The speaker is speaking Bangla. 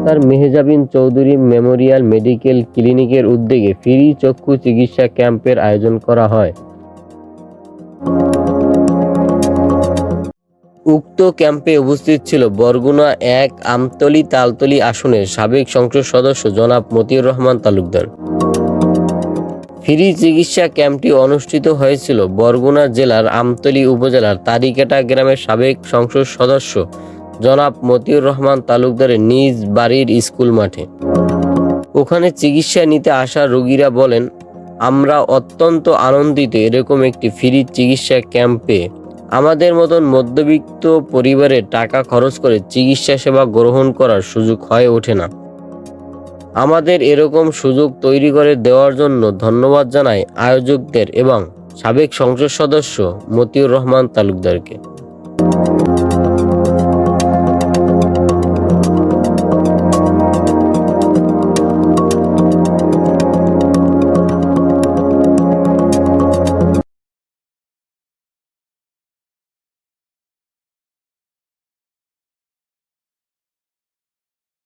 Doctor Mehjabin Chowdhury memorial medical ক্লিনিকের উদ্যোগে ফ্রি চক্ষু চিকিৎসা ক্যাম্পের আয়োজন করা হয়। উক্ত ক্যাম্পে উপস্থিত ছিল বরগুনা ১ আমতলী তালতলী আসনের সাবেক সংসদ সদস্য জনাব মতিউর রহমান তালুকদার। ফ্রি চিকিৎসা ক্যাম্পটি অনুষ্ঠিত হয়েছিল বরগুনা জেলার আমতলী উপজেলার তারিকাটা গ্রামের সাবেক সংসদ সদস্য জনাব মতিউর রহমান তালুকদারের নিজ বাড়ির স্কুল মাঠে। ওখানে চিকিৎসা নিতে আসা রোগীরা বলেন, আমরা অত্যন্ত আনন্দিত এরকম একটি ফ্রি চিকিৎসা ক্যাম্পে আমাদের মতন মধ্যবিত্ত পরিবারের টাকা খরচ করে চিকিৎসা সেবা গ্রহণ করার সুযোগ হয়ে ওঠে না। আমাদের এরকম সুযোগ তৈরি করে দেওয়ার জন্য ধন্যবাদ জানাই আয়োজকদের এবং সাবেক সংসদ সদস্য মতিউর রহমান তালুকদারকে।